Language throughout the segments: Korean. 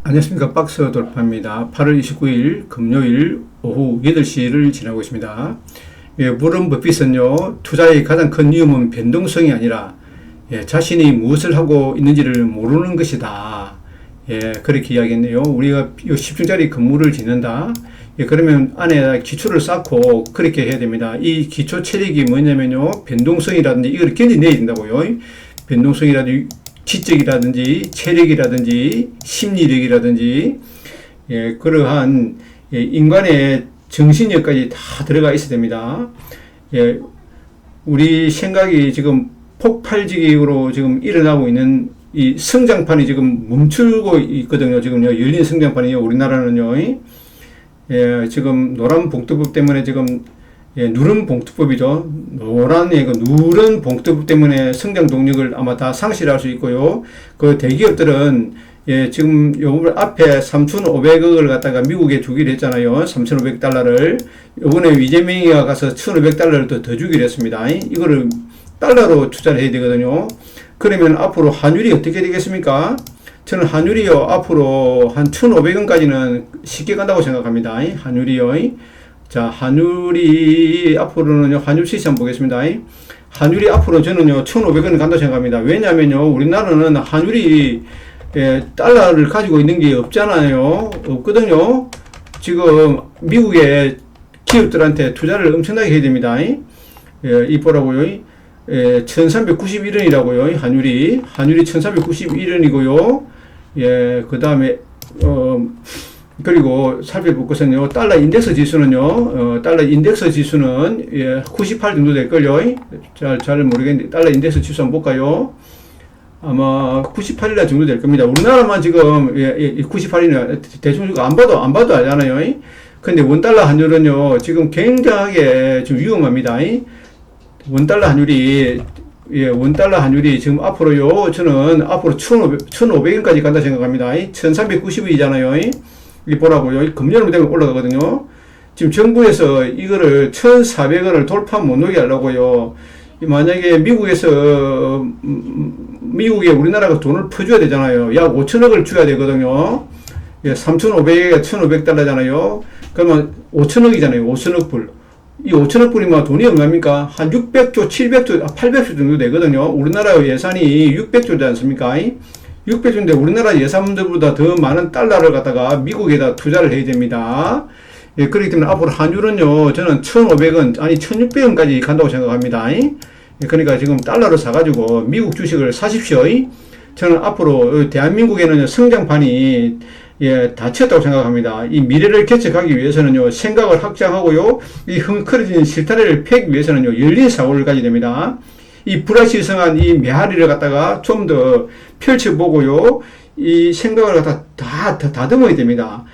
안녕하십니까. 박스 돌파입니다. 8월 29일 금요일 오후 8시를 지나고 있습니다. 워런 버핏은요, 투자의 가장 큰 위험은 변동성이 아니라 자신이 무엇을 하고 있는지를 모르는 것이다. 그렇게 이야기했네요. 우리가 10층짜리 건물을 짓는다. 그러면 안에 기초를 쌓고 그렇게 해야 됩니다. 이 기초 체력이 뭐냐면요, 변동성이라든지 이걸 견뎌내야 된다고요. 변동성이라든지 지적이라든지 체력이라든지 심리력이라든지 그러한 인간의 정신력까지 다 들어가 있어야 됩니다. 우리 생각이 지금 폭발적으로 지금 일어나고 있는 이 성장판이 지금 멈추고 있거든요. 지금요, 열린 성장판이요. 우리나라는요, 지금 노란 봉투법 때문에 지금 누런 봉투법이죠. 노란 누런 봉투법 때문에 성장 동력을 아마 다 상실할 수 있고요. 그 대기업들은 지금 요 앞에 3,500억을 갖다가 미국에 주기로 했잖아요. 3,500달러를. 요번에 이재명이가 가서 1,500달러를 더 주기로 했습니다. 이거를 달러로 투자를 해야 되거든요. 그러면 앞으로 환율이 어떻게 되겠습니까? 저는 환율이요, 앞으로 한 1,500원까지는 쉽게 간다고 생각합니다. 환율이요. 자, 환율이 앞으로는요, 환율 시세 한번 보겠습니다. 환율이 앞으로 저는요, 1,500원 간다고 생각합니다. 왜냐면요, 우리나라는 환율이 달러를 가지고 있는 게 없잖아요. 없거든요. 지금 미국의 기업들한테 투자를 엄청나게 해야 됩니다. 이 보라고요. 1391원이라고요. 환율이 1391원이고요. 그 다음에 그리고 살펴볼 것은요, 달러 인덱스 지수는요, 달러 인덱스 지수는 98 정도 될걸요. 잘 모르겠는데, 달러 인덱스 지수 한번 볼까요? 아마 98이라 정도 될 겁니다. 우리나라만 지금 98이나 대충 안 봐도 알잖아요. 근데 원달러 환율은요, 지금 굉장하게 좀 위험합니다. 원달러 환율이 지금 앞으로요, 저는 앞으로 1,500원까지 간다 생각합니다. 1,390원이잖아요. 이 보라고요. 금년으로 되면 올라가거든요. 지금 정부에서 이거를 1,400원을 돌파 못 오게 하려고요. 만약에 미국에 우리나라가 돈을 퍼줘야 되잖아요. 약 5천억을 줘야 되거든요. 3,500에 1,500달러잖아요. 그러면 5천억이잖아요. 5천억 불. 이 5천억 불이면 돈이 얼마입니까? 한 600조, 700조, 800조 정도 되거든요. 우리나라 예산이 600조지 않습니까? 600조인데 우리나라 예산들보다 더 많은 달러를 갖다가 미국에다 투자를 해야 됩니다. 그렇기 때문에 앞으로 환율은요, 저는 1,500원, 아니 1,600원까지 간다고 생각합니다. 그러니까 지금 달러를 사가지고 미국 주식을 사십시오. 저는 앞으로 대한민국에는 성장판이 닫혔다고 생각합니다. 이 미래를 개척하기 위해서는요, 생각을 확장하고요, 이 흥크러진 실타래를 패기 위해서는요, 열린 사고를 가져야 됩니다. 이 불확실성한 이 메아리를 갖다가 좀 더 펼쳐보고요, 이 생각을 갖다 다 다듬어야 됩니다.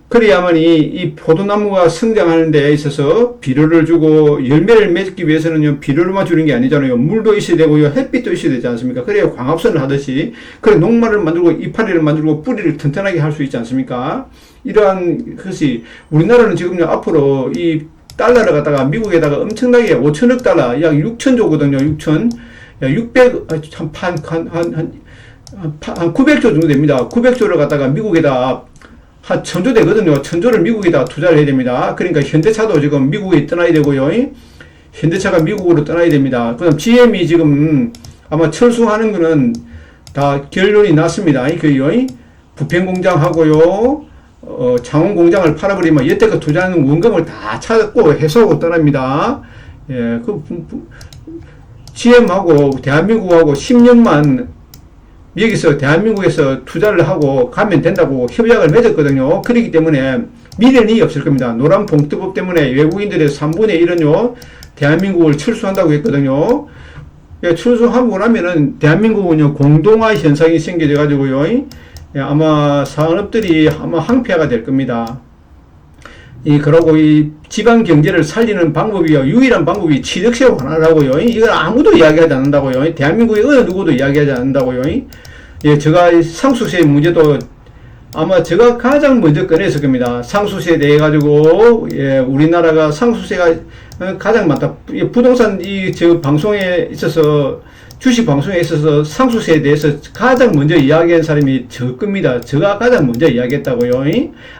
그래야만 이 포도나무가 성장하는 데 있어서 비료를 주고 열매를 맺기 위해서는요, 비료를만 주는 게 아니잖아요. 물도 있어야 되고요, 햇빛도 있어야 되지 않습니까? 그래야 광합선을 하듯이, 그래 녹말을 만들고 이파리를 만들고 뿌리를 튼튼하게 할 수 있지 않습니까? 이러한 것이, 우리나라는 지금요, 앞으로 이 달러를 갖다가 미국에다가 엄청나게 5천억 달러, 약 6천조거든요, 6천. 900조 정도 됩니다. 900조를 갖다가 미국에다 한 1,000조 되거든요. 1,000조를 미국에다 투자를 해야 됩니다. 그러니까 현대차도 지금 미국에 떠나야 되고요. 현대차가 미국으로 떠나야 됩니다. 그 다음 GM이 지금 아마 철수하는 거는 다 결론이 났습니다. 그요. 부평 공장하고요, 창원 공장을 팔아버리면 여태껏 투자하는 원금을 다 찾았고 해소하고 떠납니다. GM하고 대한민국하고 10년만 여기서 대한민국에서 투자를 하고 가면 된다고 협약을 맺었거든요. 그렇기 때문에 미련이 없을 겁니다. 노란 봉투법 때문에 외국인들의 3분의 1은요, 대한민국을 철수한다고 했거든요. 철수하고 나면은 대한민국은요, 공동화 현상이 생겨져 가지고요, 아마 산업들이 아마 항폐화가 될 겁니다. 그러고 이 지방 경제를 살리는 방법이요, 유일한 방법이 취득세 완화라고요. 이걸 아무도 이야기하지 않는다고요. 대한민국의 어느 누구도 이야기하지 않는다고요. 제가 상속세 문제도 아마 제가 가장 먼저 꺼냈을 겁니다. 상속세에 대해 가지고, 우리나라가 상속세가 가장 많다. 부동산 저 방송에 있어서 주식 방송에 있어서 상속세에 대해서 가장 먼저 이야기한 사람이 저 겁니다. 제가 가장 먼저 이야기했다고요.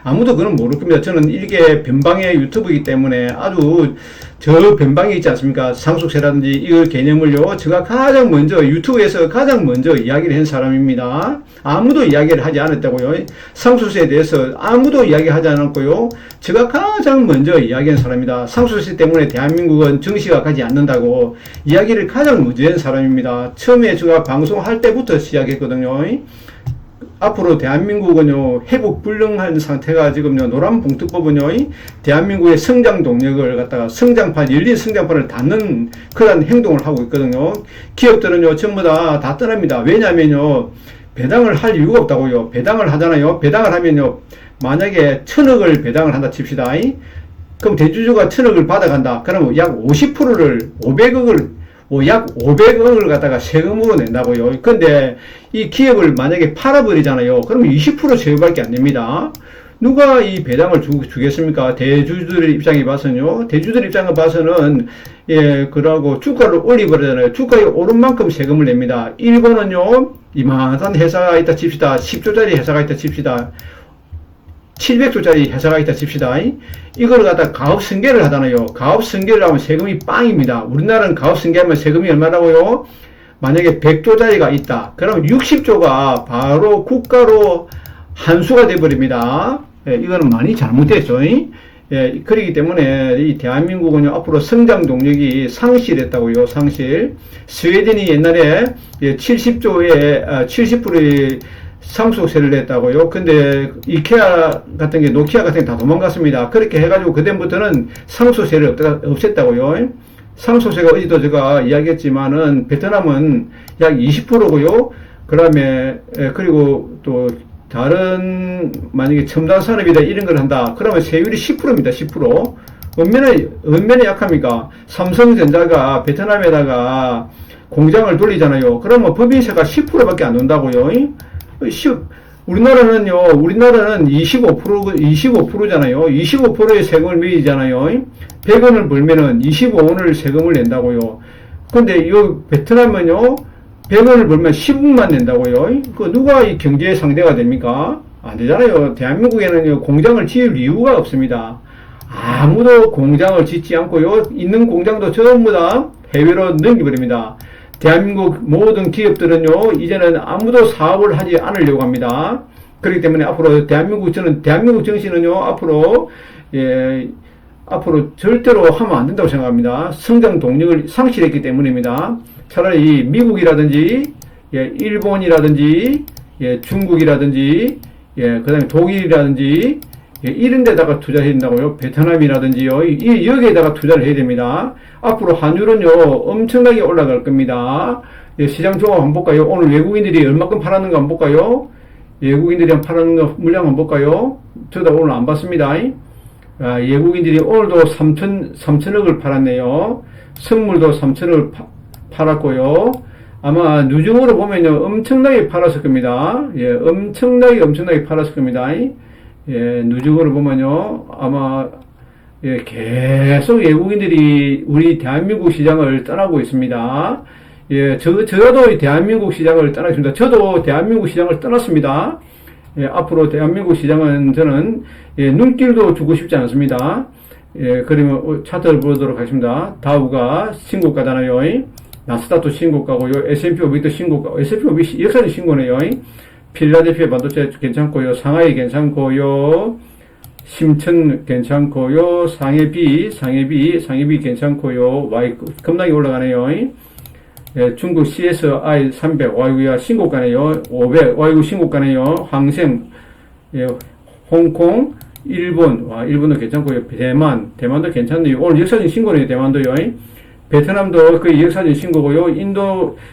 아무도 그건 모를 겁니다. 저는 이게 변방의 유튜브이기 때문에 아주 저 변방에 있지 않습니까? 상속세라든지 이 개념을요, 제가 가장 먼저 유튜브에서 가장 먼저 이야기를 한 사람입니다. 아무도 이야기를 하지 않았다고요. 상속세에 대해서 아무도 이야기하지 않았고요. 제가 가장 먼저 이야기한 사람입니다. 상속세 때문에 대한민국은 정시가 가지 않는다고 이야기를 가장 먼저 한 사람입니다. 처음에 제가 방송할 때부터 시작했거든요. 앞으로 대한민국은요, 회복 불능한 상태가 지금요, 노란봉투법은요, 대한민국의 성장 동력을 갖다가 열린 성장판을 닫는 그런 행동을 하고 있거든요. 기업들은요, 전부 다 떠납니다. 왜냐면요, 배당을 할 이유가 없다고요. 배당을 하잖아요. 배당을 하면요, 만약에 1000억을 배당을 한다 칩시다. 그럼 대주주가 1000억을 받아간다. 그러면 약 50%를, 약 500억을 갖다가 세금으로 낸다고요. 근데 이 기업을 만약에 팔아버리잖아요. 그러면 20% 세금밖에 안 냅니다. 누가 이 배당을 주겠습니까? 대주주들 입장에 봐서는요. 대주주들 입장에 봐서는, 그러고 주가를 올리버리잖아요. 주가가 오른 만큼 세금을 냅니다. 일본은요, 이만한 회사가 있다 칩시다. 10조짜리 회사가 있다 칩시다. 700조짜리 회사가 있다 칩시다. 이걸 갖다 가업 승계를 하잖아요. 가업 승계를 하면 세금이 빵입니다. 우리나라는 가업 승계하면 세금이 얼마라고요? 만약에 100조짜리가 있다. 그러면 60조가 바로 국가로 환수가 되어버립니다. 이거는 많이 잘못됐죠. 그렇기 때문에 이 대한민국은 앞으로 성장 동력이 상실했다고요. 상실. 스웨덴이 옛날에 70조에 70%의 상속세를 냈다고요. 근데 이케아 같은 게, 노키아 같은 게 다 도망갔습니다. 그렇게 해가지고 그다음부터는 상속세를 없앴다고요. 상속세가 어제도 제가 이야기했지만은 베트남은 약 20%고요. 그 다음에 그리고 또 다른 만약에 첨단 산업이다 이런 걸 한다. 그러면 세율이 10%입니다. 10%. 얼마나 약합니까? 삼성전자가 베트남에다가 공장을 돌리잖아요. 그러면 법인세가 10%밖에 안 논다고요. 우리나라는 25%잖아요. 25%의 세금을 매기잖아요. 100원을 벌면은 25원을 세금을 낸다고요. 근데 이 베트남은요, 100원을 벌면 10원만 낸다고요. 누가 이 경제의 상대가 됩니까? 안 되잖아요. 대한민국에는요, 공장을 지을 이유가 없습니다. 아무도 공장을 짓지 않고요, 있는 공장도 전부 다 해외로 넘겨버립니다. 대한민국 모든 기업들은요, 이제는 아무도 사업을 하지 않으려고 합니다. 그렇기 때문에 앞으로 저는 대한민국 정신은요, 앞으로 절대로 하면 안 된다고 생각합니다. 성장 동력을 상실했기 때문입니다. 차라리 미국이라든지, 일본이라든지, 중국이라든지, 그 다음에 독일이라든지, 이런 데다가 투자해야 된다고요. 베트남이라든지요. 여기에다가 투자를 해야 됩니다. 앞으로 환율은요, 엄청나게 올라갈 겁니다. 시장 조합 한번 볼까요? 오늘 외국인들이 얼마큼 팔았는가 한번 볼까요? 외국인들이 팔았는 거 물량 한번 볼까요? 저도 오늘 안 봤습니다. 외국인들이 오늘도 3천억을 팔았네요. 선물도 3천억을 팔았고요. 아마 누중으로 보면요, 엄청나게 팔았을 겁니다. 엄청나게 팔았을 겁니다. 누적으로 보면요, 아마, 계속 외국인들이 우리 대한민국 시장을 떠나고 있습니다. 저도 대한민국 시장을 떠났습니다. 저도 대한민국 시장을 떠났습니다. 앞으로 대한민국 시장은 저는, 눈길도 주고 싶지 않습니다. 그러면 차트를 보도록 하겠습니다. 다우가 신고가잖아요. 나스닥도 신고가고요. S&P 500도 신고가, S&P 500 역사적 신고네요. 필라델피아 반도체 괜찮고요. 상하이 괜찮고요. 심천 괜찮고요. 상해비 괜찮고요. Y 겁나게 올라가네요. 중국 CSI 300 와이구야 신고가네요. 500 와이구 신고가네요. 항생, 홍콩, 일본, 일본도 괜찮고요. 대만도 괜찮네요. 오늘 역사적 신고네요. 대만도요. 베트남도 거의 역사적 신고고요.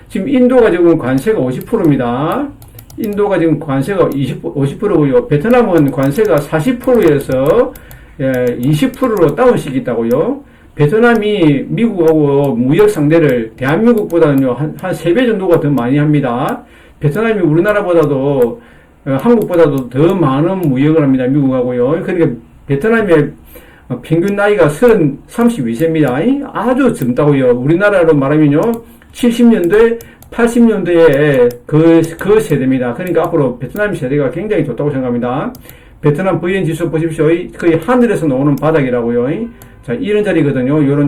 지금 인도가 지금 관세가 50%입니다. 인도가 지금 관세가 50%고요. 베트남은 관세가 40%에서 20%로 다운시키고 있다고요. 베트남이 미국하고 무역 상대를 대한민국보다는요, 한 3배 정도가 더 많이 합니다. 베트남이 우리나라보다도, 한국보다도 더 많은 무역을 합니다. 미국하고요. 그러니까 베트남의 평균 나이가 32세입니다. 아주 젊다고요. 우리나라로 말하면요, 70년도에 80년대에 그 세대입니다. 그러니까 앞으로 베트남 세대가 굉장히 좋다고 생각합니다. 베트남 VN 지수 보십시오. 거의 하늘에서 나오는 바닥이라고요. 자, 이런 자리거든요. 요런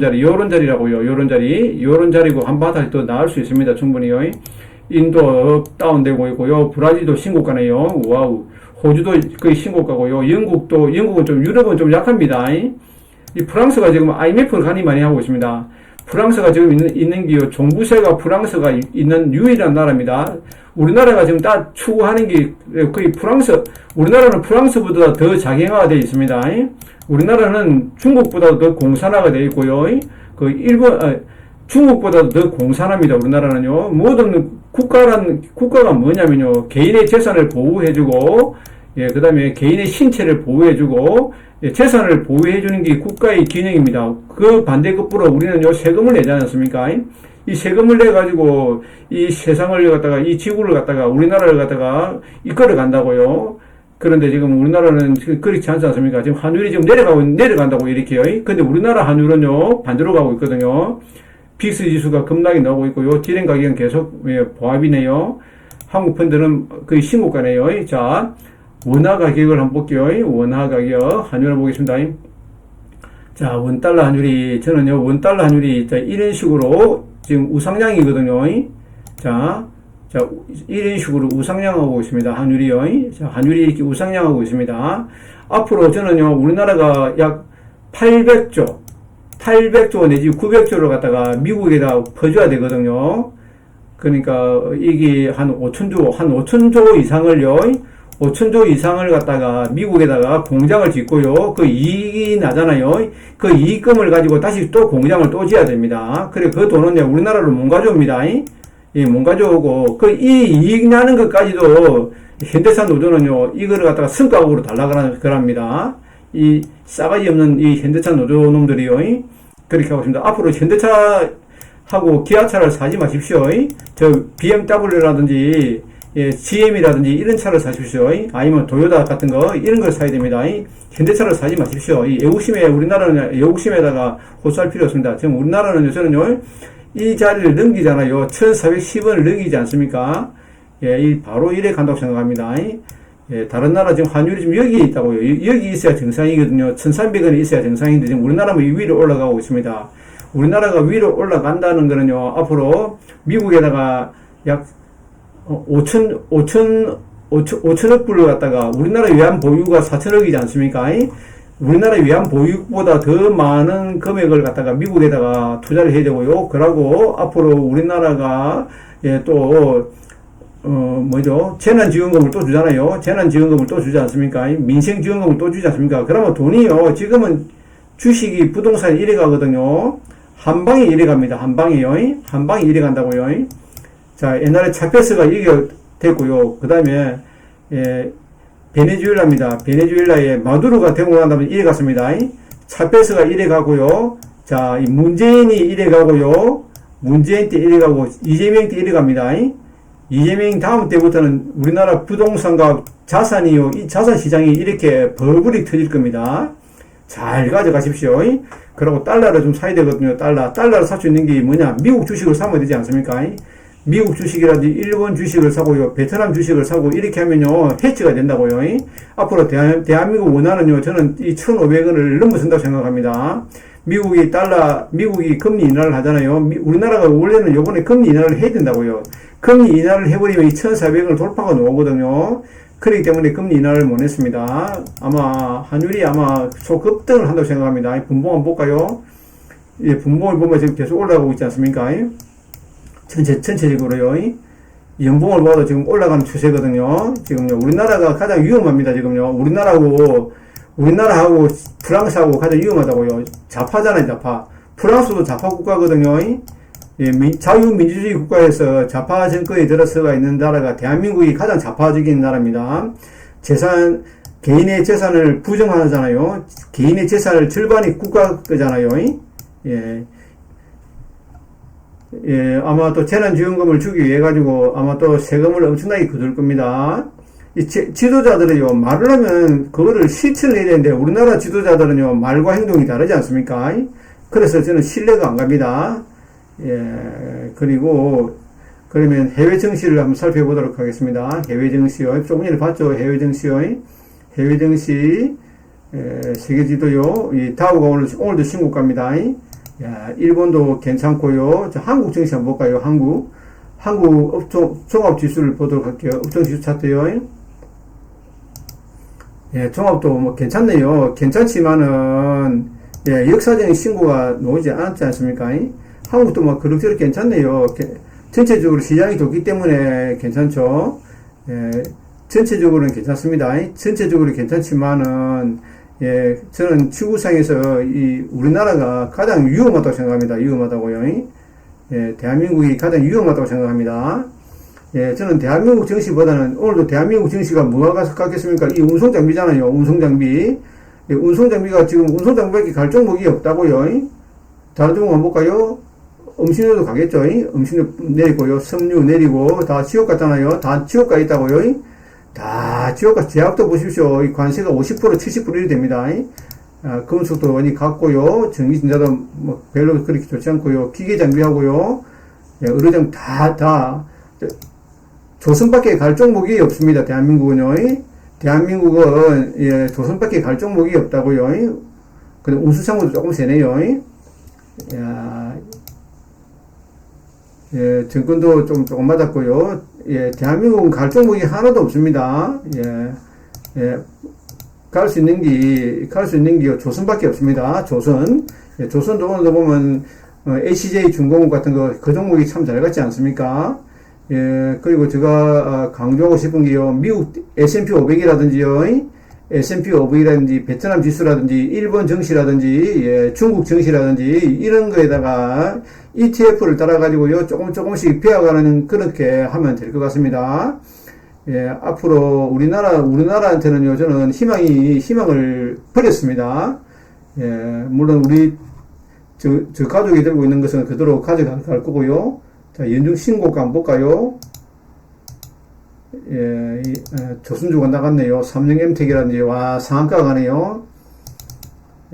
자리라고요. 요런 자리고 한 바닥이 더 나을 수 있습니다. 충분히요. 인도 다운되고 있고요. 브라질도 신고가네요. 와우. 호주도 거의 신고가고요. 영국은 좀, 유럽은 좀 약합니다. 이 프랑스가 지금 IMF를 간이 많이 하고 있습니다. 프랑스가 지금 있는 게 종부세가 프랑스가 있는 유일한 나라입니다. 우리나라가 지금 다 추구하는 게 거의 우리나라는 프랑스보다 더 자경화가 되어 있습니다. 우리나라는 중국보다 더 공산화가 되어 있고요. 중국보다 더 공산화입니다. 우리나라는요. 모든 국가가 뭐냐면요. 개인의 재산을 보호해주고, 그 다음에 개인의 신체를 보호해주고, 재산을 보호해주는 게 국가의 기능입니다. 그 반대급부로 우리는요, 세금을 내지 않습니까? 이 세금을 내가지고, 이 세상을 갖다가, 이 지구를 갖다가, 우리나라를 갖다가 이끌어 간다고요. 그런데 지금 우리나라는 그렇지 않지 않습니까? 지금 환율이 지금 내려간다고 이렇게요. 근데 우리나라 환율은요, 반대로 가고 있거든요. 빅스 지수가 급락이 나오고 있고요. 디램 가격은 계속 보합이네요. 한국 펀드는 거의 신고가네요. 자, 원화 가격을 한번 볼게요. 원화 가격 환율을 보겠습니다. 자, 원달러 환율이 이런 식으로 지금 우상향이거든요. 자, 이런 식으로 우상향하고 있습니다. 환율이요. 자, 환율이 이렇게 우상향하고 있습니다. 앞으로 저는요, 우리나라가 약 800조 내지 900조를 갖다가 미국에다 퍼줘야 되거든요. 그러니까 이게 한 5천조 이상을 갖다가 미국에다가 공장을 짓고요. 그 이익이 나잖아요. 그 이익금을 가지고 다시 또 공장을 또 지어야 됩니다. 그래, 그 돈은 우리나라로 못 가져옵니다. 못 가져오고, 이 이익 나는 것까지도 현대차 노조는요, 이거를 갖다가 성과급으로 달라고 그럽니다. 이 싸가지 없는 이 현대차 노조놈들이요. 그렇게 하고 있습니다. 앞으로 현대차하고 기아차를 사지 마십시오. 저 BMW라든지 GM이라든지 이런 차를 사십시오. 아니면 도요타 같은 거 이런 걸 사야 됩니다. 현대차를 사지 마십시오. 우리나라는 애국심에다가 호소할 필요 없습니다. 지금 우리나라는 요새는요, 이 자리를 넘기잖아요. 1410원을 넘기지 않습니까? 바로 이래 간다고 생각합니다. 다른 나라 지금 환율이 지금 여기에 있다고요. 여기 있어야 정상이거든요. 1300원이 있어야 정상인데 지금 우리나라는 위로 올라가고 있습니다. 우리나라가 위로 올라간다는 거는요, 앞으로 미국에다가 약 5천억 불을 갖다가 우리나라 외환 보유가 4천억이지 않습니까? 우리나라 외환 보유보다 더 많은 금액을 갖다가 미국에다가 투자를 해야 되고요. 그러고 앞으로 우리나라가 재난지원금을 또 주잖아요. 재난지원금을 또 주지 않습니까? 민생지원금을 또 주지 않습니까? 그러면 돈이요, 지금은 주식이 부동산이 이래 가거든요. 한 방에 이래 갑니다. 한 방에요. 한 방에 이래 간다고요. 자, 옛날에 차페스가 이게 됐고요. 그 다음에, 베네수엘라입니다. 베네수엘라에 마두로가 되고 난 다음에 이래 갔습니다. 차페스가 이래 가고요. 자, 문재인이 이래 가고요. 문재인 때 이래 가고, 이재명 때 이래 갑니다. 이재명 다음 때부터는 우리나라 부동산과 자산이요, 이 자산 시장이 이렇게 버블이 터질 겁니다. 잘 가져가십시오. 그리고 달러를 좀 사야 되거든요. 달러를 살 수 있는 게 뭐냐? 미국 주식을 사면 되지 않습니까? 미국 주식이라든지 일본 주식을 사고요, 베트남 주식을 사고 이렇게 하면요, 해치가 된다고요. 앞으로 대한민국 원화는요, 저는 이 1,500원을 넘어선다고 생각합니다. 미국이 금리 인하를 하잖아요. 우리나라가 원래는 요번에 금리 인하를 해야 된다고요. 금리 인하를 해버리면 이 1,400원을 돌파가 나오거든요. 그렇기 때문에 금리 인하를 못 했습니다. 환율이 소급등을 한다고 생각합니다. 분봉 한번 볼까요? 분봉을 보면 지금 계속 올라가고 있지 않습니까? 전체적으로요. 연봉을 봐도 지금 올라가는 추세거든요. 지금요, 우리나라가 가장 위험합니다. 지금요, 우리나라하고 프랑스하고 가장 위험하다고요. 좌파잖아요, 좌파. 프랑스도 좌파 국가거든요. 자유민주주의 국가에서 좌파 정권이 들어서가 있는 나라가 대한민국이 가장 좌파적인 나라입니다. 개인의 재산을 부정하잖아요. 개인의 재산을 절반이 국가 거잖아요. 아마 또 재난지원금을 주기 위해 가지고 아마 또 세금을 엄청나게 거둘 겁니다. 이 지도자들은요, 말을 하면 그거를 실천을 해야 되는데 우리나라 지도자들은요, 말과 행동이 다르지 않습니까? 그래서 저는 신뢰가 안 갑니다. 그리고 그러면 해외 증시를 한번 살펴보도록 하겠습니다. 해외 증시요. 조금 전에 봤죠? 해외 증시요. 해외 증시, 세계 지도요. 이 다우가 오늘도 신고가입니다. 야, 일본도 괜찮고요. 자, 한국 증시 한번 볼까요? 한국 업종, 종합 지수를 보도록 할게요. 업종 지수 차트요. 예, 종합도 뭐 괜찮네요. 괜찮지만은, 예, 역사적인 신고가 나오지 않지 않습니까? 한국도 뭐 그럭저럭 괜찮네요. 전체적으로 시장이 좋기 때문에 괜찮죠. 예, 전체적으로는 괜찮습니다. 전체적으로 괜찮지만은, 예, 저는 지구상에서 이 우리나라가 가장 위험하다고 생각합니다. 위험하다고요. 예, 대한민국이 가장 위험하다고 생각합니다. 예, 저는 대한민국 증시보다는 오늘도 대한민국 증시가 뭐가 같겠습니까? 이 운송장비잖아요. 운송장비. 예, 운송장비가 지금 운송장비밖에 갈 종목이 없다고요. 다른 종목 한번 볼까요? 음식료도 가겠죠. 음식료 내리고요. 섬유 내리고 다 지옥 같잖아요. 다 지옥 가 있다고요. 다 지옥가 제약도 보십시오. 이 관세가 50% 70% 이렇게 됩니다. 금속도 많이 갔고요. 전기전자도 뭐 별로 그렇게 좋지 않고요. 기계 장비하고요. 예, 의료장 다 조선밖에 갈 종목이 없습니다. 대한민국은요. 대한민국은 예, 조선밖에 갈 종목이 없다고요. 근데 운수창고도 조금 세네요. 야, 예, 정권도 조금 맞았고요. 예, 대한민국은 갈 종목이 하나도 없습니다. 예, 갈 수 있는 게 조선밖에 없습니다. 조선. 예, 조선도 오늘도 보면, HJ 중공업 같은 그 종목이 참 잘 갔지 않습니까? 예, 그리고 제가 강조하고 싶은 게요, 미국 S&P 500이라든지요, S&P 500이라든지, 베트남 지수라든지, 일본 증시라든지, 예, 중국 증시라든지, 이런 거에다가 ETF를 따라가지고요, 조금씩 배워가는, 그렇게 하면 될 것 같습니다. 예, 앞으로 우리나라한테는요, 저는 희망을 버렸습니다. 예, 물론 저 가족이 들고 있는 것은 그대로 가져갈 거고요. 자, 연중 신고가 한번 볼까요? 예, 조선주가 나갔네요. 삼성엠텍이라든지, 와, 상한가가 가네요.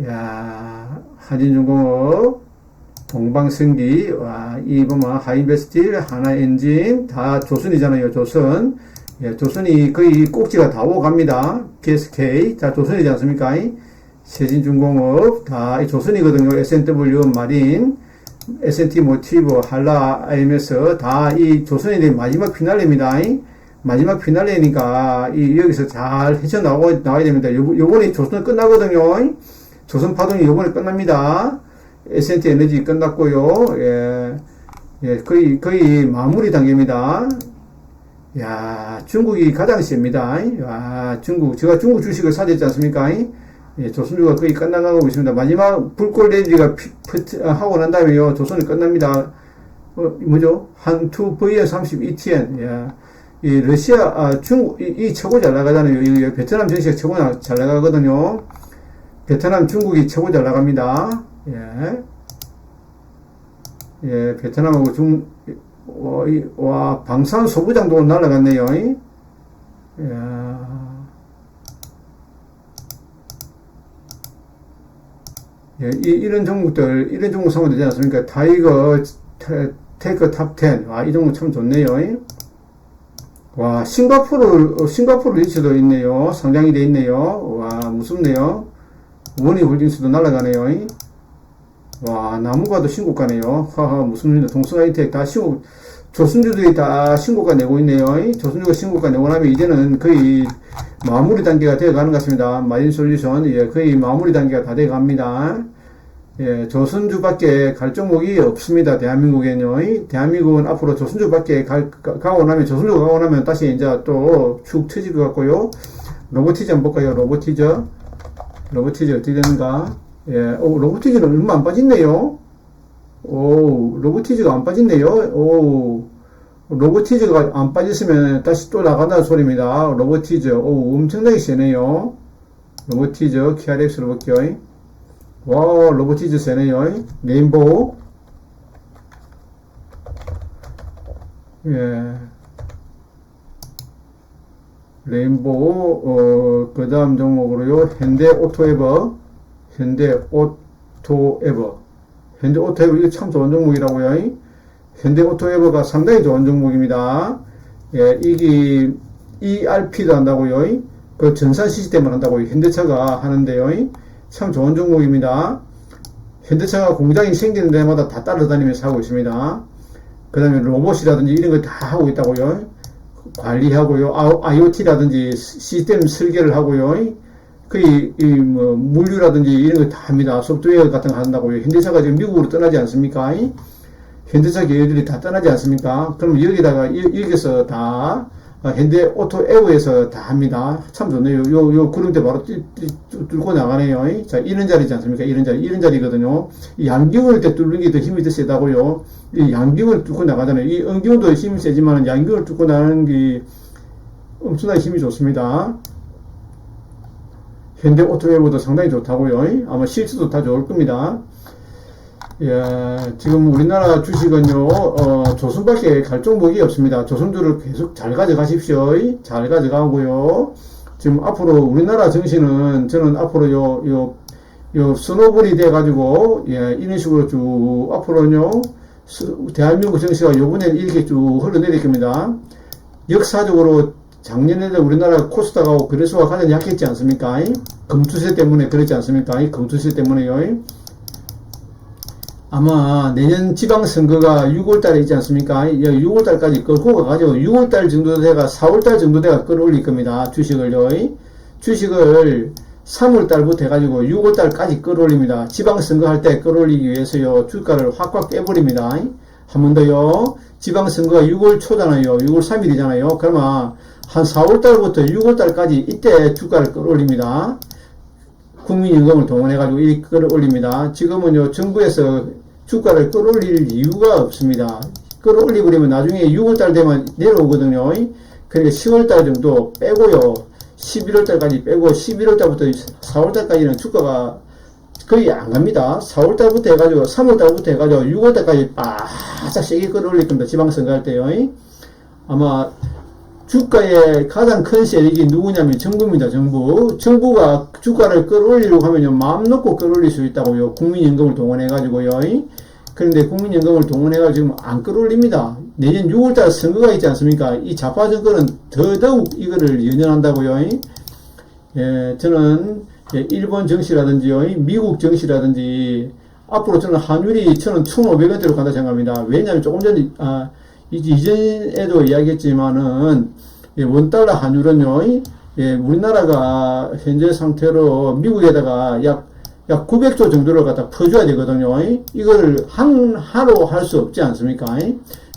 야, 한진중공업, 동방성기, 와, 이 보면 하이베스틸, 하나엔진, 다 조선이잖아요. 조선. 예, 조선이 거의 꼭지가 다 오고 갑니다. PSK, 자, 조선이지 않습니까? 세진중공업, 다 조선이거든요. S&W, 마린, S&T 모티브, 한라, IMS, 다 이 조선이 마지막 피날레입니다. 마지막 피날레니까 여기서 잘 헤쳐나와야 됩니다. 요번에 조선 끝나거든요. 조선 파동이 요번에 끝납니다. S&T 에너지 끝났고요. 예, 거의 마무리 단계입니다. 야, 중국이 가장 셉니다. 야, 제가 중국 주식을 사줬지 않습니까? 예, 조선주가 거의 끝나가고 있습니다. 마지막 불꽃 레디가 하고 난 다음에요, 조선이 끝납니다. 뭐죠? 한투 VN30 ETN. 야, 이 러시아, 중국, 이 최고 잘 나가잖아요. 이 베트남 증시가 최고 잘 나가거든요. 베트남, 중국이 최고 잘 나갑니다. 예, 베트남하고 와, 방산 소부장도 날아갔네요. 예, 이런 종목 사면 되지 않습니까? 타이거, 테이크 탑 10. 와, 이 종목 참 좋네요. 와, 싱가포르 리츠도 있네요. 상장이 돼 있네요. 와, 무섭네요. 원희 홀딩스도 날아가네요. 와, 나무가도 신고가네요. 하하, 무섭습니다. 동성하이텍 다 조선주들이 다 신고가 내고 있네요. 조선주가 신고가 내고 나면 이제는 거의 마무리 단계가 되어 가는 것 같습니다. 마진 솔루션, 예, 거의 마무리 단계가 다 되어 갑니다. 예, 조선주밖에 갈 종목이 없습니다. 대한민국에는요. 대한민국은 앞으로 조선주밖에 가고 나면 다시 이제 또 축 터질 것 같고요. 로보티즈 한번 볼까요? 로보티즈 어떻게 되는가? 예, 로보티즈는 얼마 안 빠졌네요. 로보티즈가 안 빠졌네요. 로보티즈가 안 빠졌으면 다시 또 나간다는 소리입니다. 로보티즈, 엄청나게 세네요. 로보티즈, KRX로 볼게요. 와, 로보티즈 세네요. 레인보우. 예. 레인보우, 그 다음 종목으로요. 현대오토에버, 현대오토에버, 이거 참 좋은 종목이라고요. 현대오토웨버가 상당히 좋은 종목입니다. 예, 이게 ERP도 한다고요. 그 전산 시스템을 한다고요. 현대차가 하는데요. 참 좋은 종목입니다. 현대차가 공장이 생기는 데마다 다 따라다니면서 하고 있습니다. 그 다음에 로봇이라든지 이런 거 다 하고 있다고요. 관리하고요. IoT라든지 시스템 설계를 하고요. 뭐 물류라든지 이런 거 다 합니다. 소프트웨어 같은 거 한다고요. 현대차가 지금 미국으로 떠나지 않습니까? 현대차 기업들이 다 떠나지 않습니까? 그럼 여기다가, 여기서 다, 현대 오토에어에서 다 합니다. 참 좋네요. 요 구름대 바로 뚫고 나가네요. 자, 이런 자리지 않습니까? 이런 자리거든요. 이 양경을 때 뚫는 게 더 힘이 더 세다고요. 이 양경을 뚫고 나가잖아요. 이 음경도 힘이 세지만 양경을 뚫고 나가는 게 엄청나게 힘이 좋습니다. 현대 오토웨어도 상당히 좋다고요. 아마 실수도 다 좋을 겁니다. 예, 지금 우리나라 주식은요, 조선밖에 갈 종목이 없습니다. 조선주를 계속 잘 가져가십시오. 잘 가져가고요. 지금 앞으로 우리나라 정신은 저는 앞으로 요 스노볼이 돼가지고, 예, 이런 식으로 쭉 앞으로는요, 대한민국 정치가 요번에 이렇게 쭉 흘러내릴 겁니다. 역사적으로 작년에도 우리나라 코스닥하고 거래소가 가장 약했지 않습니까? 금투세 때문에 그랬지 않습니까? 금투세 때문에요. 아마 내년 지방선거가 6월달에 있지 않습니까? 6월달까지 끌고 가가지고 6월달 정도 돼가 4월달 정도 돼가 끌어올릴 겁니다. 주식을요. 주식을 3월달부터 해가지고 6월달까지 끌어올립니다. 지방선거 할 때 끌어올리기 위해서요. 주가를 확 깨버립니다. 한 번 더요. 지방선거가 6월 초잖아요. 6월 3일이잖아요. 그러면 한 4월달부터 6월달까지 이때 주가를 끌어올립니다. 국민연금을 동원해가지고 이렇게 끌어올립니다. 지금은요, 정부에서 주가를 끌어올릴 이유가 없습니다. 끌어올리버리면 나중에 6월달 되면 내려오거든요. 그러니까 10월달 정도 빼고요, 11월달까지 빼고, 11월달부터 4월달까지는 주가가 거의 안 갑니다. 4월달부터 해가지고, 3월달부터 해가지고, 6월달까지 바짝 세게 끌어올릴 겁니다. 지방선거 할 때요. 아마, 주가의 가장 큰 세력이 누구냐면 정부입니다. 정부가 주가를 끌어올리려고 하면요, 마음 놓고 끌어올릴 수 있다고요. 국민연금을 동원해가지고요. 그런데 국민연금을 동원해가지고 지금 안 끌어올립니다. 내년 6월달 선거가 있지 않습니까? 이 좌파 정권은 더더욱 이거를 연연한다고요. 예, 저는 일본 정시라든지요, 미국 정시라든지 앞으로 저는 환율이 저는 1,500원대로 간다 생각합니다. 왜냐하면 조금 전에 이전에도 이야기했지만은, 원달러 환율은요, 우리나라가 현재 상태로 미국에다가 약 900조 정도를 갖다 퍼줘야 되거든요. 이거를 하로 할 수 없지 않습니까?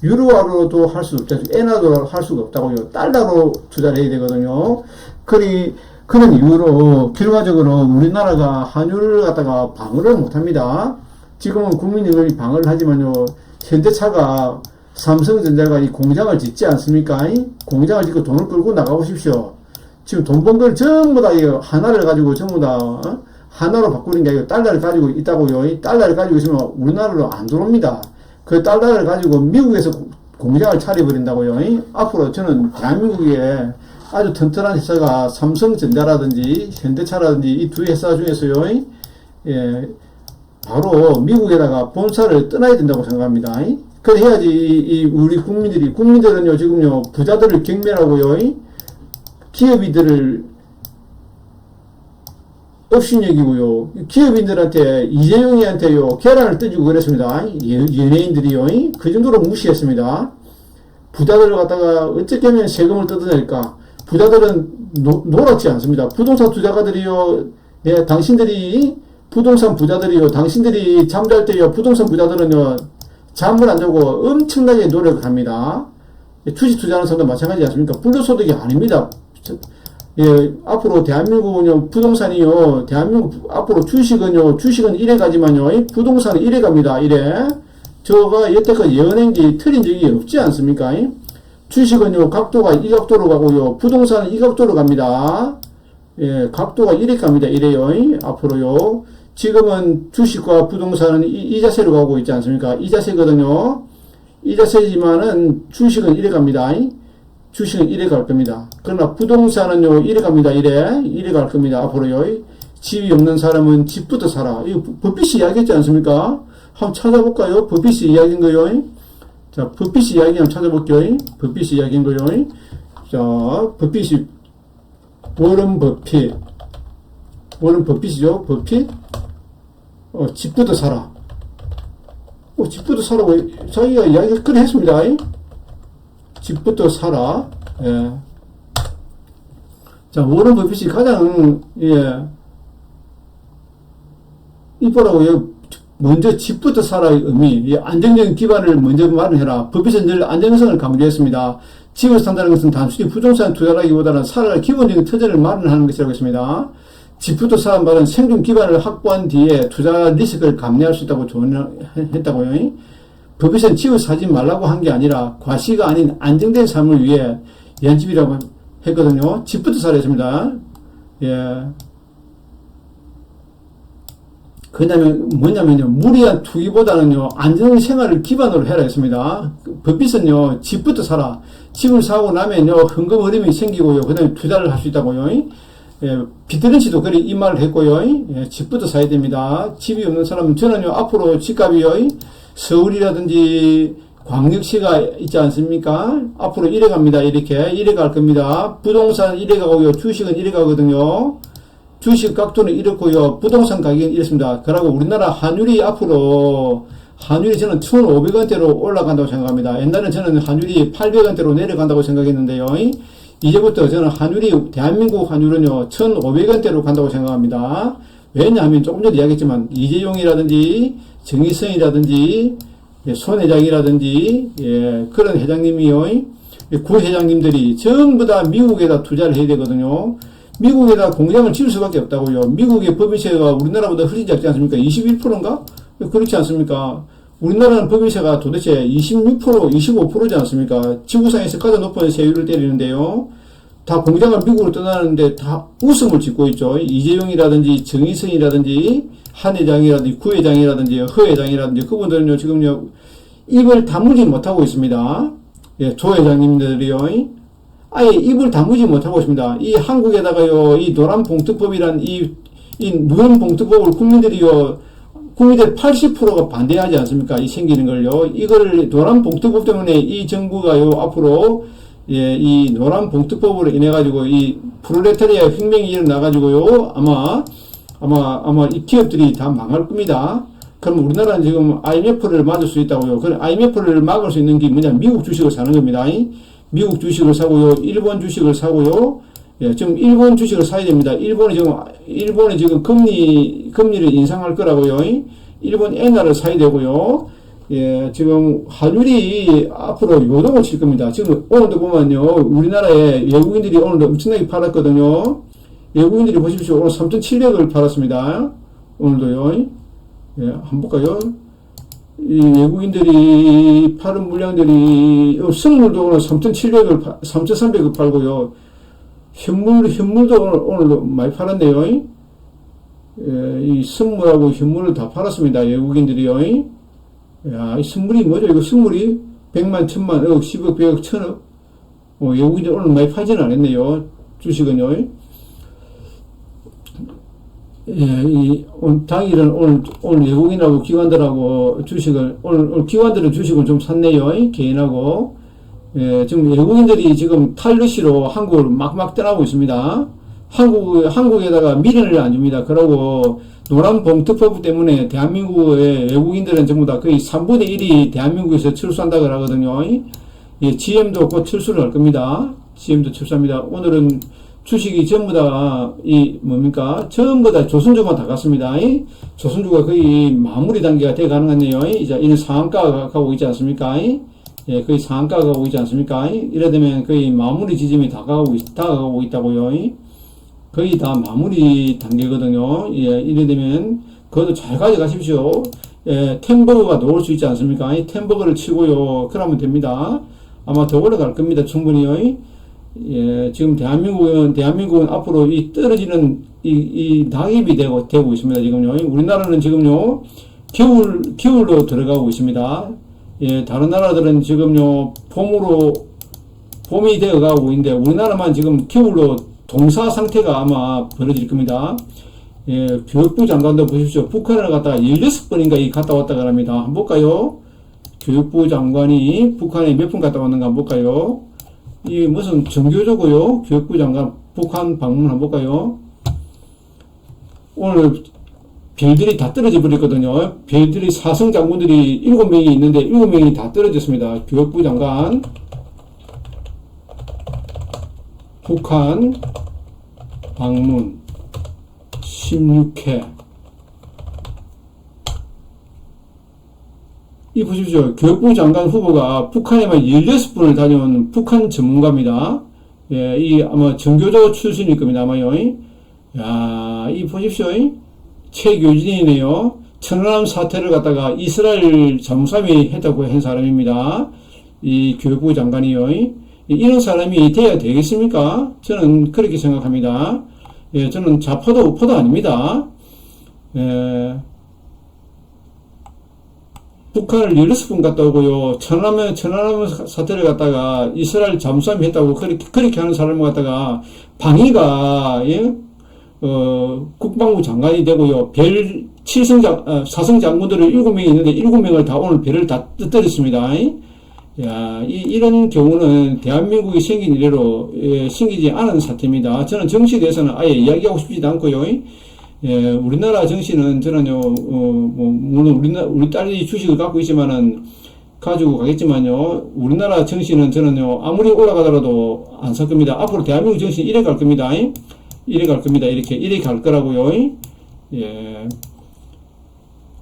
유로화로도 할 수 없지 않습니까? 엔화로 할 수가 없다고요. 달러로 투자를 해야 되거든요. 그런 이유로 결과적으로 우리나라가 환율을 갖다가 방어를 못 합니다. 지금은 국민연금이 방어를 하지만요, 현대차가 삼성전자가 이 공장을 짓지 않습니까? 공장을 짓고 돈을 끌고 나가보십시오. 지금 돈 번 걸 전부 다 하나를 가지고 전부 다 하나로 바꾸는 게 아니고 달러를 가지고 있다고요. 달러를 가지고 있으면 우리나라로 안 들어옵니다. 그 달러를 가지고 미국에서 공장을 차려버린다고요. 앞으로 저는 대한민국에 아주 튼튼한 회사가 삼성전자라든지 현대차라든지 이 두 회사 중에서요, 예, 바로 미국에다가 본사를 떠나야 된다고 생각합니다. 그래 해야지 우리 국민들은요, 지금요, 부자들을 경멸하고요, 기업인들을 업신여기고요, 기업인들한테, 이재용이한테요, 계란을 떠주고 그랬습니다. 연예인들이요, 그 정도로 무시했습니다. 부자들을 갖다가 어떻게 하면 세금을 뜯어낼까? 부자들은 놀았지 않습니다. 부동산 투자가들이요, 예, 당신들이, 부동산 부자들이요, 당신들이 잠잘 때요, 부동산 부자들은요, 잠을 안 자고 엄청나게 노력을 합니다. 주식 투자하는 사람도 마찬가지지 않습니까? 불로소득이 아닙니다. 예, 앞으로 대한민국은요, 부동산이요, 대한민국, 앞으로 주식은 이래 가지만요, 부동산은 이래 갑니다. 이래. 저가 여태까지 예언한 게 틀린 적이 없지 않습니까? 주식은요, 각도가 이 각도로 가고요, 부동산은 이 각도로 갑니다. 예, 각도가 이래 갑니다. 이래요. 앞으로요. 지금은 주식과 부동산은 이자세로 가고 있지 않습니까? 이자세거든요. 이자세지만은 주식은 이래 갑니다. 주식은 이래 갈 겁니다. 그러나 부동산은요, 이래 갑니다. 이래 갈 겁니다. 앞으로요. 집이 없는 사람은 집부터 사라. 이거 버핏이 이야기했지 않습니까? 한번 찾아볼까요? 버핏이 이야기인 거요. 자, 버핏 이야기 한번 찾아볼게요. 버핏 이야기인 거요. 자, 버핏이, 워런 버핏. 워런 버핏이죠. 버핏. 집부터 사라. 집부터 사라고 자기가 이야기를 그래 했습니다. 집부터 사라. 예. 자, 워런 버핏이 가장, 예, 이거라고, 먼저 집부터 사라의 의미, 안정적인 기반을 먼저 마련해라. 버핏은 늘 안정성을 강조했습니다. 집을 산다는 것은 단순히 부동산 투자라기보다는 살아갈 기본적인 터전을 마련하는 것이라고 했습니다. 집부터 사는 말은 생존 기반을 확보한 뒤에 투자 리스크를 감내할 수 있다고 조언했다고요. 버핏은 집을 사지 말라고 한 게 아니라 과시가 아닌 안정된 삶을 위해 연집이라고 했거든요. 집부터 사라 했습니다. 예. 그냐면 뭐냐면요, 무리한 투기보다는요, 안정적인 생활을 기반으로 해라 했습니다. 버핏은요, 집부터 사라. 집을 사고 나면요, 흥금 흐름이 생기고요, 그 다음에 투자를 할 수 있다고요. 예, 비트런치도 그리 이 말을 했고요. 예, 집부터 사야 됩니다. 집이 없는 사람은, 저는요, 앞으로 집값이요, 서울이라든지 광역시가 있지 않습니까? 앞으로 이래 갑니다. 이래 갈 겁니다. 부동산 이래 가고요, 주식은 이래 가거든요. 주식 각도는 이렇고요. 부동산 가격은 이렇습니다. 그리고 우리나라 환율이 앞으로 환율이 저는 1,500원대로 올라간다고 생각합니다. 옛날에는 저는 환율이 800원대로 내려간다고 생각했는데요. 이제부터 저는 환율이 대한민국 환율은요 1,500원대로 간다고 생각합니다. 왜냐하면 조금 전에 이야기했지만 이재용이라든지 정의성이라든지 손 회장이라든지 그런 회장님이요 구 회장님들이 전부 다 미국에다 투자를 해야 되거든요. 미국에다 공장을 지을 수밖에 없다고요. 미국의 법인세가 우리나라보다 훨씬 작지 않습니까? 21%인가? 그렇지 않습니까? 우리나라는 법인세가 도대체 26%, 25%지 않습니까? 지구상에서 가장 높은 세율을 때리는데요. 다 공장을 미국으로 떠나는데 다 웃음을 짓고 있죠. 이재용이라든지 정의성이라든지 한 회장이라든지 구 회장이라든지 허 회장이라든지 그분들은요 지금요 입을 다물지 못하고 있습니다. 예, 조 회장님들이요. 아예 입을 다무지 못하고 있습니다. 이 한국에다가요, 이 노란봉투법이란 이 누런봉투법을 국민들 80%가 반대하지 않습니까? 이 생기는 걸요. 이거를 노란봉투법 때문에 이 정부가요, 앞으로, 예, 이 노란봉투법으로 인해가지고 이 프롤레타리아 혁명이 일어나가지고요, 아마 이 기업들이 다 망할 겁니다. 그럼 우리나라는 지금 IMF를 맞을 수 있다고요. 그 IMF를 막을 수 있는 게 뭐냐? 미국 주식을 사는 겁니다. 미국 주식을 사고요, 일본 주식을 사고요. 예, 지금 일본 주식을 사야 됩니다. 일본이 지금 금리를 인상할 거라고요. 일본 엔화를 사야 되고요. 예, 지금 환율이 앞으로 요동을 칠 겁니다. 지금 오늘도 보면요, 우리나라에 외국인들이 오늘도 엄청나게 팔았거든요. 외국인들이 보십시오. 오늘 3,700을 팔았습니다. 오늘도요. 예, 한번 볼까요? 이 외국인들이 파는 물량들이 선물도 오늘 3,700을 3,300을 팔고요. 현물도 오늘 많이 팔았네요. 예, 이 선물하고 현물을 다 팔았습니다. 외국인들이요. 야, 이 선물이 뭐죠? 이거 선물이 100만, 1000만, 억, 10억, 100억, 1000억. 외국인들 오늘 많이 팔지는 않았네요. 주식은요. 예, 당일은 오늘 외국인하고 기관들하고 주식을, 오늘 기관들은 주식을 좀 샀네요. 개인하고. 예, 지금 외국인들이 지금 탈루시로 한국을 막 떠나고 있습니다. 한국에다가 미련을 안 줍니다. 그러고, 노란봉투법 때문에 대한민국의 외국인들은 전부 다 거의 3분의 1이 대한민국에서 철수한다 그러거든요. 예, GM도 곧 철수를 할 겁니다. GM도 철수합니다. 오늘은 주식이 전부 다, 전부 다 조선주만 다 갔습니다. 조선주가 거의 마무리 단계가 돼 가는 것 같네요. 이제 이는 상한가가 가고 있지 않습니까? 예, 거의 상한가가 가고 있지 않습니까? 이래 되면 거의 마무리 지점이 다 가고 있다고요. 거의 다 마무리 단계거든요. 예, 이래 되면, 그것도 잘 가져가십시오. 예, 템버거가 나올 수 있지 않습니까? 템버거를 치고요. 그러면 됩니다. 아마 더 올라갈 겁니다. 충분히요. 예, 지금 대한민국은 앞으로 이 떨어지는 이 낙입이 되고 있습니다. 지금요. 우리나라는 지금요, 겨울로 들어가고 있습니다. 예, 다른 나라들은 지금요, 봄이 되어 가고 있는데, 우리나라만 지금 겨울로 동사 상태가 아마 벌어질 겁니다. 예, 교육부 장관도 보십시오. 북한을 갔다가 16번인가 갔다 왔다 그럽니다. 한번 볼까요? 교육부 장관이 북한에 몇 분 갔다 왔는가 한번 볼까요? 이게 무슨 정교조고요. 교육부 장관 북한 방문 한번 볼까요? 오늘 별들이 다 떨어져 버렸거든요. 별들이 사성 장군들이 7명이 있는데 7명이 다 떨어졌습니다. 교육부 장관 북한 방문 16회. 이 보십시오. 교육부 장관 후보가 북한에만 16분을 다녀온 북한 전문가입니다. 예, 이 아마 정교조 출신일 겁니다. 아마요. 야, 이 보십시오. 최교진이네요. 천안함 사태를 갖다가 이스라엘 잠수함이 했다고 한 사람입니다. 이 교육부 장관이요. 이런 사람이 돼야 되겠습니까? 저는 그렇게 생각합니다. 예, 저는 좌파도 우파도 아닙니다. 예, 북한을 16분 갔다 오고요. 천안함 사태를 갖다가 이스라엘 잠수함이 했다고 그렇게 하는 사람을 갖다가 방위가, 예? 국방부 장관이 되고요. 사성 장군들을 7명이 있는데 7명을 다 오늘 별을 다 뜯어졌습니다. 야, 이런 경우는 대한민국이 생긴 이래로, 예, 생기지 않은 사태입니다. 저는 정치에 대해서는 아예 이야기하고 싶지도 않고요. 예, 우리나라 정치는 저는요, 물론 우리 딸이 주식을 갖고 있지만은, 가지고 가겠지만요, 우리나라 정치는 저는요, 아무리 올라가더라도 안 살 겁니다. 앞으로 대한민국 정치는 이래 갈 겁니다. 이래 갈 겁니다. 이래 갈 거라고요. 예.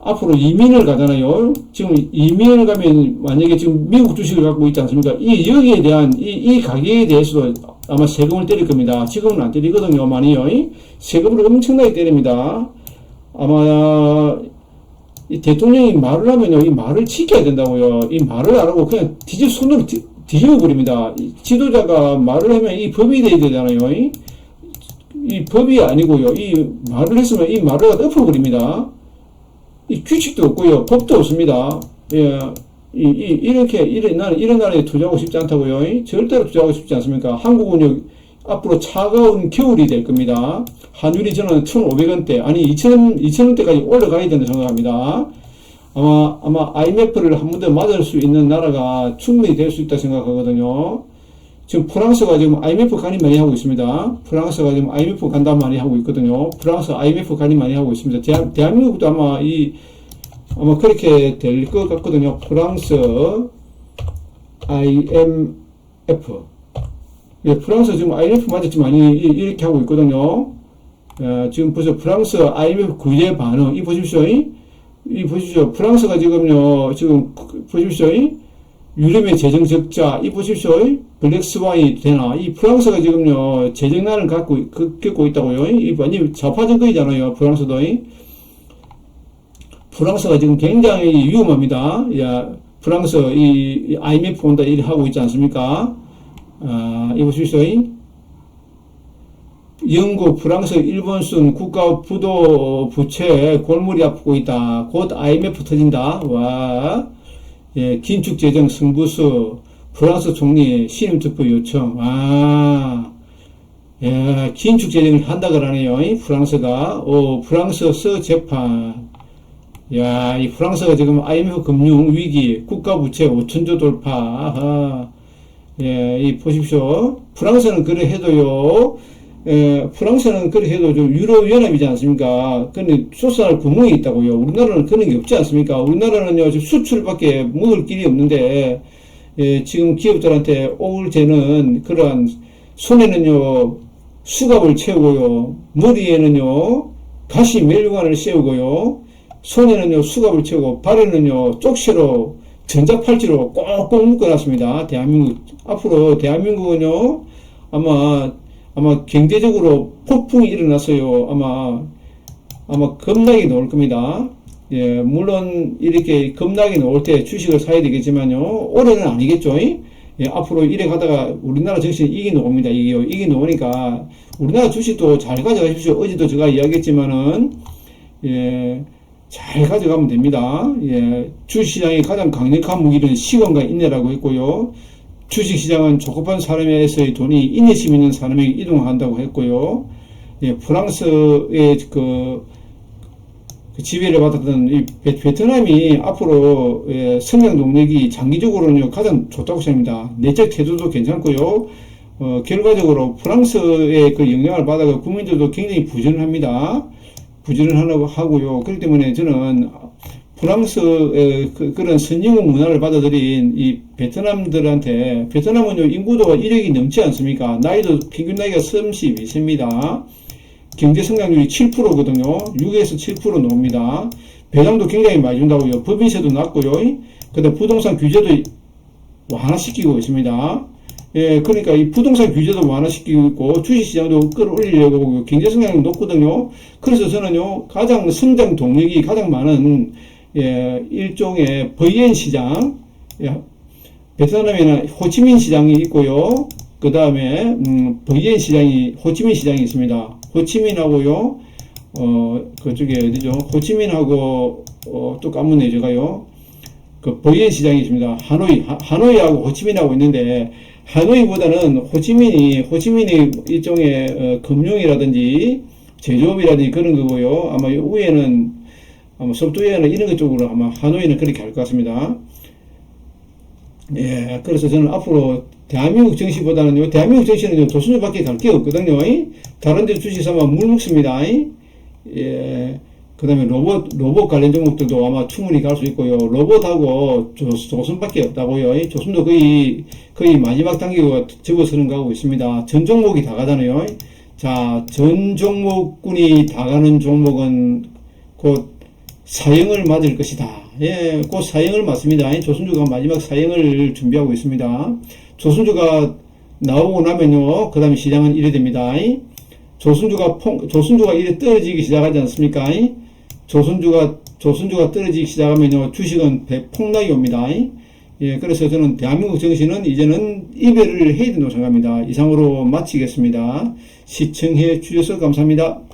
앞으로 이민을 가잖아요. 지금 이민을 가면 만약에 지금 미국 주식을 갖고 있지 않습니까? 여기에 대한 이 가격에 대해서도 아마 세금을 때릴 겁니다. 지금은 안 때리거든요. 많이요. 세금을 엄청나게 때립니다. 아마 이 대통령이 말을 하면요, 이 말을 지켜야 된다고요. 이 말을 안 하고 그냥 손으로 뒤집어 버립니다. 지도자가 말을 하면 이 법이 돼야 되잖아요. 이 법이 아니고요. 이 말을 했으면 이 말을 엎어버립니다. 이 규칙도 없고요. 법도 없습니다. 예. 나는 이런 나라에 투자하고 싶지 않다고요. 절대로 투자하고 싶지 않습니까? 한국은 앞으로 차가운 겨울이 될 겁니다. 환율이 저는 1,500원대, 아니 2,000원대까지 올라가야 된다고 생각합니다. 아마 IMF를 한 번 더 맞을 수 있는 나라가 충분히 될 수 있다 생각하거든요. 지금 프랑스가 지금 IMF 간이 많이 하고 있습니다. 프랑스가 지금 IMF 간담 많이 하고 있거든요. 프랑스 IMF 간이 많이 하고 있습니다. 대한민국도 아마 그렇게 될 것 같거든요. 프랑스 IMF. 예, 프랑스 지금 IMF 맞았지만 이렇게 하고 있거든요. 지금 보세요. 프랑스 IMF 구제 반응. 이 보십시오. 보십시오. 프랑스가 지금요, 보십시오. 유럽의 재정 적자. 이 보십시오. 블랙스완이 되나? 이 프랑스가 지금요, 재정난을 겪고 있다고요. 이 완전 좌파 정권이잖아요. 프랑스도. 프랑스가 지금 굉장히 위험합니다. 야, 프랑스, 이 IMF 온다 일 하고 있지 않습니까? 이 보십시오. 영국, 프랑스, 일본 순 국가 부도 부채 골물이 아프고 있다. 곧 IMF 터진다. 와. 예, 긴축 재정 승부수, 프랑스 총리 신임 투표 요청. 예, 긴축 재정을 한다 그러네요. 프랑스가. 프랑스 재판. 야, 이 프랑스가 지금 IMF 금융 위기, 국가 부채 5천조 돌파. 아하. 예, 이 보십시오. 프랑스는 그래 해도요. 프랑스는 그래 해도 좀 유럽연합이지 않습니까? 근데 쏟아날 구멍이 있다고요. 우리나라는 그런 게 없지 않습니까? 우리나라는요, 지금 수출밖에 먹을 길이 없는데, 지금 기업들한테 오울제는 그러한 손에는요, 수갑을 채우고요, 머리에는요, 가시 멜류관을 씌우고요, 손에는요, 수갑을 채우고, 발에는요, 쪽시로, 전자팔찌로 꼭꼭 묶어놨습니다. 앞으로 대한민국은요, 아마 경제적으로 폭풍이 일어났어요. 아마 급락이 나올 겁니다. 예, 물론 이렇게 급락이 나올 때 주식을 사야 되겠지만요, 올해는 아니겠죠. 예, 앞으로 이래 가다가 우리나라 정신이 이기 나옵니다. 이기 나오니까 우리나라 주식도 잘 가져가십시오. 어제도 제가 이야기했지만은, 예, 잘 가져가면 됩니다. 예, 주식시장의 가장 강력한 무기는 시간과 인내라고 했고요. 주식시장은 조급한 사람에서의 돈이 인내심 있는 사람에게 이동한다고 했고요. 예, 프랑스의 지배를 받았던 이 베트남이 앞으로 성장 동력이 장기적으로는 가장 좋다고 생각합니다. 내적 태도도 괜찮고요. 결과적으로 프랑스의 그 영향을 받아서 국민들도 굉장히 부전을 합니다. 부전을 하고요. 그렇기 때문에 저는 프랑스의 그런 선진국 문화를 받아들인 이 베트남들한테, 베트남은요, 인구도가 1억이 넘지 않습니까? 나이도, 평균 나이가 32세입니다. 경제 성장률이 7%거든요. 6에서 7% 나옵니다. 배당도 굉장히 많이 준다고요. 법인세도 낮고요. 그 다음 부동산 규제도 완화시키고 있습니다. 예, 그러니까 이 부동산 규제도 완화시키고 있고, 주식시장도 끌어올리려고 경제 성장률이 높거든요. 그래서 저는요, 가장 성장 동력이 가장 많은, 일종의 버이엔 시장, 베트남에는 호치민 시장이 있고요. 그 다음에, 버이엔 시장이, 호치민 시장이 있습니다. 호치민하고요, 그쪽에 어디죠? 호치민하고, 또 까먹네, 제가요. 그 버이엔 시장이 있습니다. 하노이하고 호치민하고 있는데, 하노이보다는 호치민이 일종의 금융이라든지 제조업이라든지 그런 거고요. 아마 위에는 아마 소프트웨어나 이런 것 쪽으로 아마 하노이는 그렇게 할 것 같습니다. 예, 그래서 저는 앞으로 대한민국 정시보다는요, 대한민국 정시는 조선주밖에 갈 게 없거든요. 다른 데 주식 사면 물 먹습니다. 예. 그 다음에 로봇 관련 종목들도 아마 충분히 갈 수 있고요. 로봇하고 조선밖에 없다고요. 조선도 거의 마지막 단계가 접어서는 가고 있습니다. 전 종목이 다 가잖아요. 자, 전 종목군이 다 가는 종목은 곧 사형을 맞을 것이다. 예, 곧 사형을 맞습니다. 조선주가 마지막 사형을 준비하고 있습니다. 조선주가 나오고 나면요, 그 다음에 시장은 이래 됩니다. 조선주가 이래 떨어지기 시작하지 않습니까? 조선주가 떨어지기 시작하면요, 주식은 폭락이 옵니다. 예, 그래서 저는 대한민국 정시는 이제는 이별을 해야 된다고 생각합니다. 이상으로 마치겠습니다. 시청해 주셔서 감사합니다.